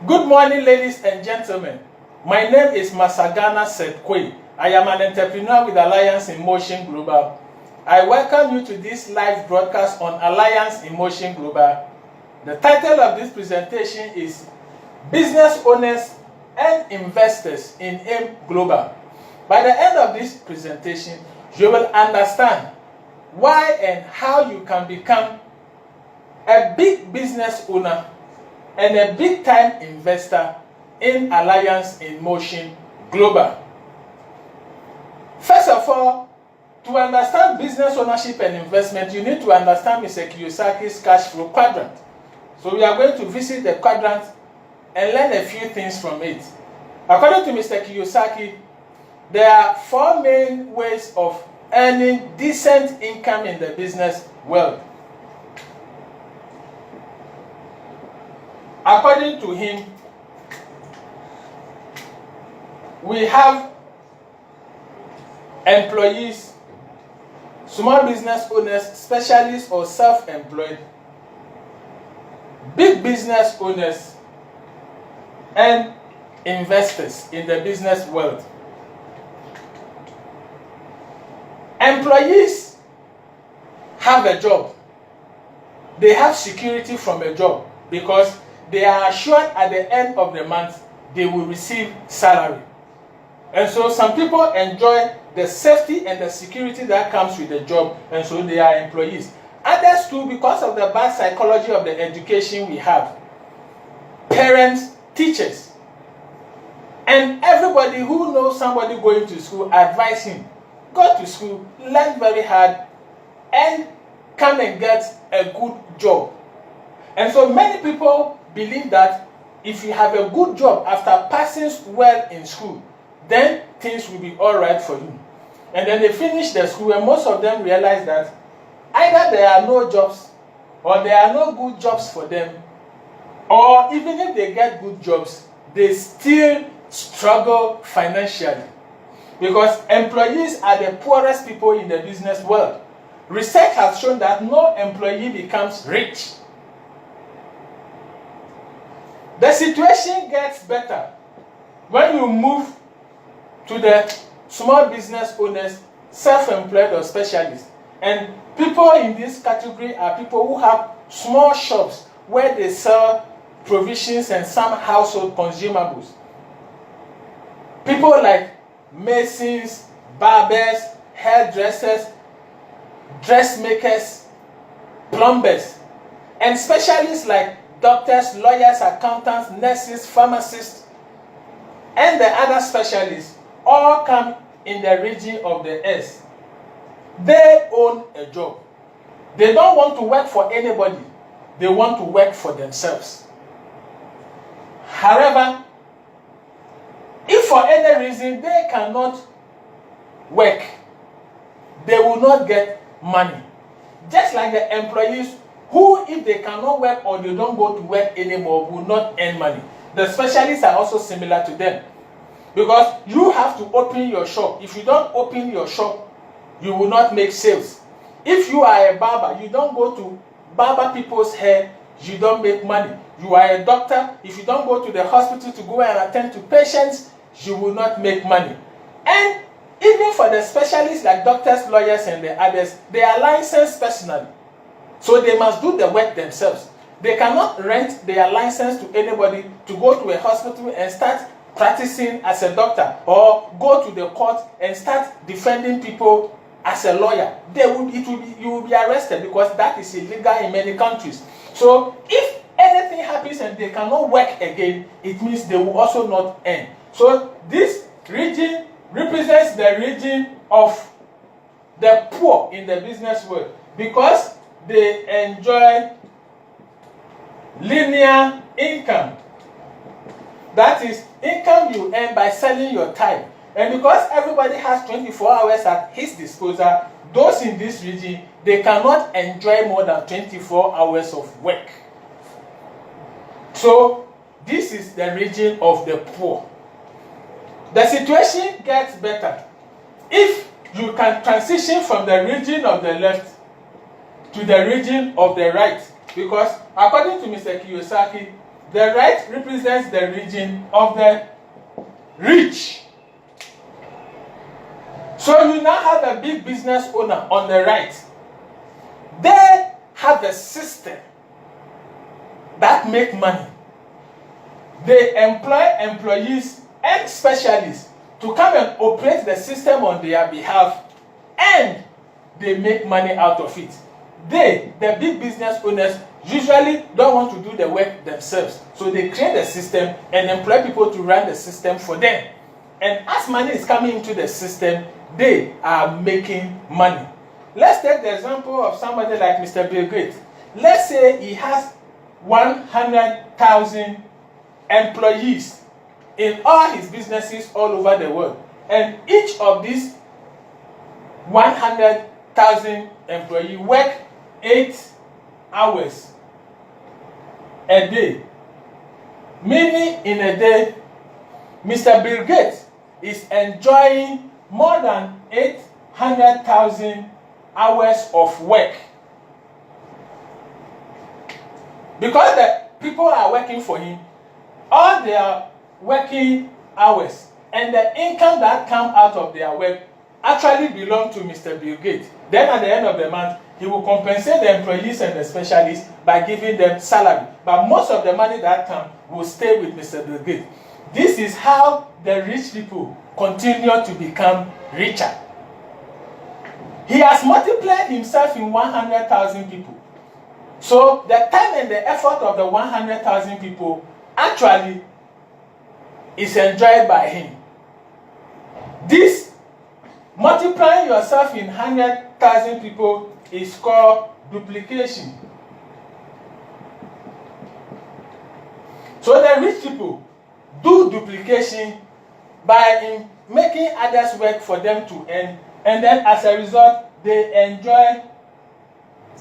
Good morning, ladies and gentlemen. My name is Sethaimkwei. I am an entrepreneur with Alliance in Motion Global. I welcome you to this live broadcast on Alliance in Motion Global. The title of this presentation is Business Owners and Investors in AIM Global. By the end of this presentation, you will understand why and how you can become a big business owner and a big-time investor in Alliance in Motion Global. First of all, to understand business ownership and investment, you need to understand Mr. Kiyosaki's cash flow quadrant. So we are going to visit the quadrant and learn a few things from it. According to Mr. Kiyosaki, there are 4 main ways of earning decent income in the business world. According to him, we have employees, small business owners, specialists or self-employed, big business owners, and investors in the business world. Employees have a job. They have security from a job because they are assured at the end of the month they will receive salary. And so some people enjoy the safety and the security that comes with the job, and so they are employees. Others too, because of the bad psychology of the education we have. Parents, teachers, and everybody who knows somebody going to school advise him, go to school, learn very hard, and come and get a good job. And so many people believe that if you have a good job after passing well in school, then things will be all right for you. And then they finish the school, and most of them realize that either there are no jobs, or there are no good jobs for them, or even if they get good jobs, they still struggle financially. Because employees are the poorest people in the business world. Research has shown that no employee becomes rich. The situation gets better when you move to the small business owners, self-employed or specialists. And people in this category are people who have small shops where they sell provisions and some household consumables. People like masons, barbers, hairdressers, dressmakers, plumbers, and specialists like doctors, lawyers, accountants, nurses, pharmacists, and the other specialists all come in the region of the S. They own a job. They don't want to work for anybody. They want to work for themselves. However, if for any reason they cannot work, they will not get money. Just like the employees who, if they cannot work or they don't go to work anymore, will not earn money. The specialists are also similar to them. Because you have to open your shop. If you don't open your shop, you will not make sales. If you are a barber, you don't go to barber people's hair, you don't make money. You are a doctor, if you don't go to the hospital to go and attend to patients, you will not make money. And even for the specialists like doctors, lawyers, and the others, they are licensed personally. So they must do the work themselves. They cannot rent their license to anybody to go to a hospital and start practicing as a doctor, or go to the court and start defending people as a lawyer. You will be arrested because that is illegal in many countries. So if anything happens and they cannot work again, it means they will also not earn. So this region represents the region of the poor in the business world because they enjoy linear income. That is income you earn by selling your time. And because everybody has 24 hours at his disposal, those in this region, they cannot enjoy more than 24 hours of work. So this is the region of the poor. The situation gets better if you can transition from the region of the left to the region of the right. Because according to Mr. Kiyosaki, The right represents the region of the rich. So you now have a big business owner on the right. They have a system that make money. They employ employees and specialists to come and operate the system on their behalf, and they make money out of it. They, the big business owners, usually don't want to do the work themselves. So they create a system and employ people to run the system for them. And as money is coming into the system, they are making money. Let's take the example of somebody like Mr. Bill Gates. Let's say he has 100,000 employees in all his businesses all over the world. And each of these 100,000 employees work 8 hours a day. Meaning in a day, Mr. Bill Gates is enjoying more than 800,000 hours of work. Because the people are working for him, all their working hours and the income that come out of their work actually belong to Mr. Bill Gates. Then at the end of the month, he will compensate the employees and the specialists by giving them salary. But most of the money that comes will stay with Mr. Bill Gates. This is how the rich people continue to become richer. He has multiplied himself in 100,000 people. So the time and the effort of the 100,000 people actually is enjoyed by him. This multiplying yourself in 100,000 people is called duplication. So the rich people do duplication by making others work for them to earn, and then as a result, they enjoy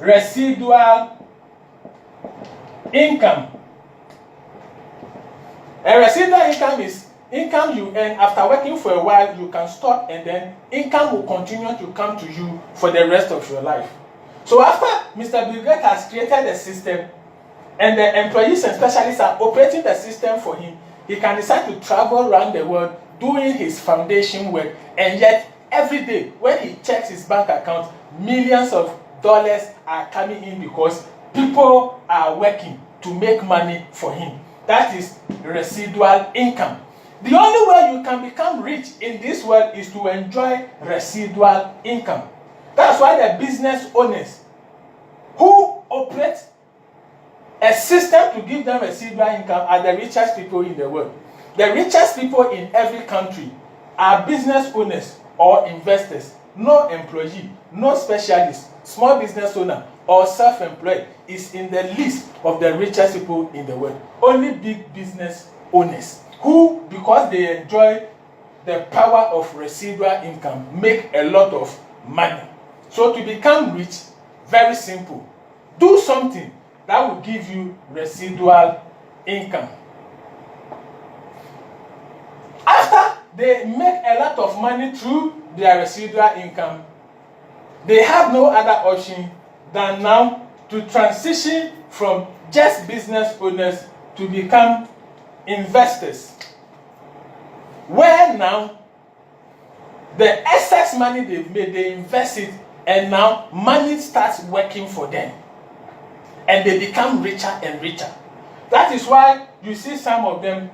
residual income. A residual income is income you earn after working for a while. You can stop, and then income will continue to come to you for the rest of your life. So after Mr. Bill Gates has created a system, and the employees and specialists are operating the system for him, he can decide to travel around the world doing his foundation work, and yet every day when he checks his bank account, millions of dollars are coming in because people are working to make money for him. That is residual income. The only way you can become rich in this world is to enjoy residual income. That's why the business owners who operate a system to give them residual income are the richest people in the world. The richest people in every country are business owners or investors. No employee, no specialist, small business owner, or self-employed is in the list of the richest people in the world. Only big business owners who, because they enjoy the power of residual income, make a lot of money. So to become rich, very simple. Do something that will give you residual income. After they make a lot of money through their residual income, they have no other option than now to transition from just business owners to become investors. Where now the excess money they've made, they invest it, and now money starts working for them. And they become richer and richer. That is why you see some of them,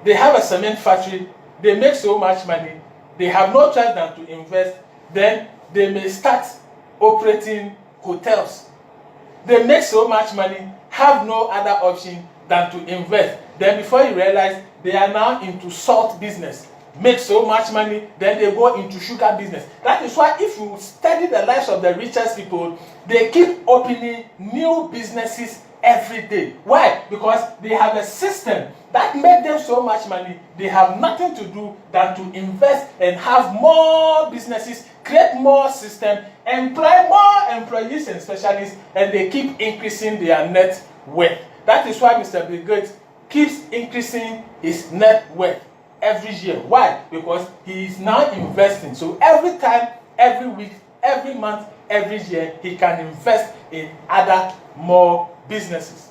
they have a cement factory, they make so much money, they have no choice than to invest. Then they may start operating hotels. They make so much money, have no other option than to invest. Then before you realize, they are now into salt business. Make so much money, then they go into sugar business. That is why if you study the lives of the richest people, they keep opening new businesses every day. Why? Because they have a system that makes them so much money, they have nothing to do than to invest and have more businesses, create more system, employ more employees and specialists, and they keep increasing their net worth. That is why Mr. Bill Gates keeps increasing his net worth every year. Why? Because he is now investing. So every time, every week, every month, every year, he can invest in other more businesses.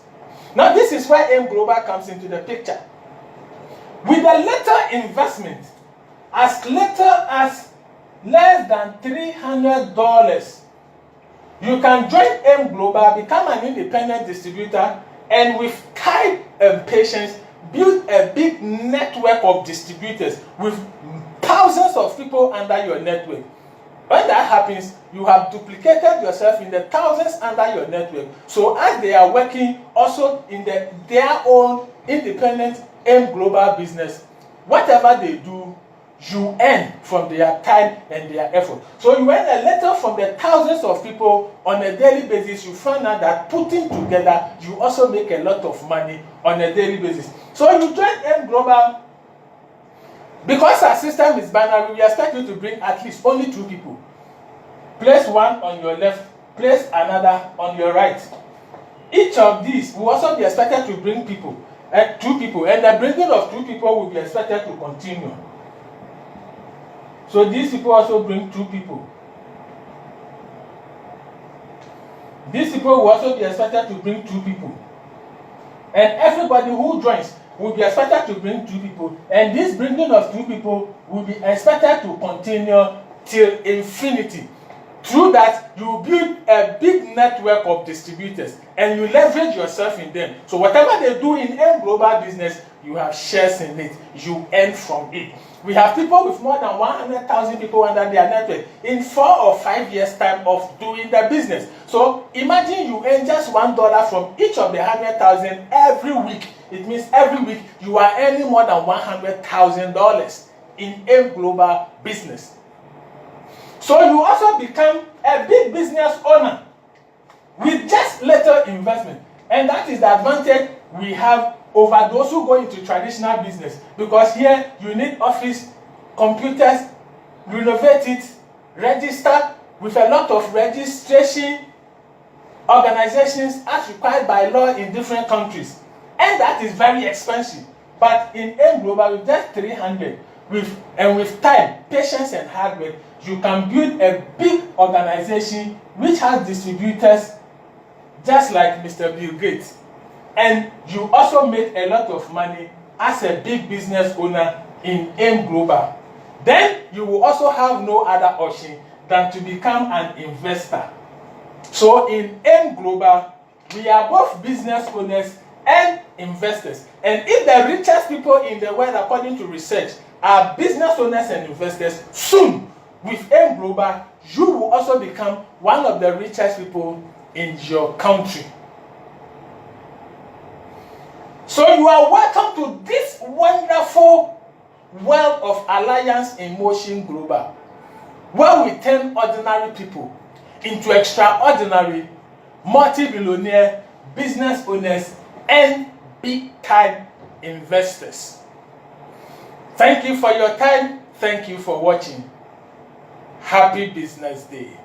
Now, this is where M Global comes into the picture. With a little investment, as little as less than $300, you can join M Global, become an independent distributor, and with time and patience, build a big network of distributors with thousands of people under your network. When that happens, you have duplicated yourself in the thousands under your network. So as they are working also in their own independent M Global business, whatever they do, you earn from their time and their effort. So you earn a little from the thousands of people on a daily basis. You find out that putting together, you also make a lot of money on a daily basis. So you join M Global. Because our system is binary, we expect you to bring at least only 2 people. Place one on your left, place another on your right. Each of these will also be expected to bring people, 2 people, and the bringing of 2 people will be expected to continue. So these people also bring 2 people. These people will also be expected to bring 2 people. And everybody who joins will be expected to bring 2 people, and this bringing of 2 people will be expected to continue till infinity. Through that, you build a big network of distributors, and you leverage yourself in them. So whatever they do in M Global business, you have shares in it. You earn from it. We have people with more than 100,000 people under their network in 4 or 5 years' time of doing the business. So imagine you earn just $1 from each of the 100,000 every week. It means every week you are earning more than $100,000 in M Global business. So you also become a big business owner with just little investment. And that is the advantage we have over those who go into traditional business. Because here you need office, computers, renovate it, register with a lot of registration organizations as required by law in different countries. And that is very expensive. But in M Global, with just 300, with time, patience, and hard work, you can build a big organization which has distributors just like Mr. Bill Gates. And you also make a lot of money as a big business owner in M Global. Then you will also have no other option than to become an investor. So in M Global, we are both business owners and investors. And if the richest people in the world, according to research, are business owners and investors, soon with M Global, you will also become one of the richest people in your country. So you are welcome to this wonderful world of Alliance in Motion Global, where we turn ordinary people into extraordinary, multi-billionaire business owners and big-time investors. Thank you for your time. Thank you for watching. Happy Business Day.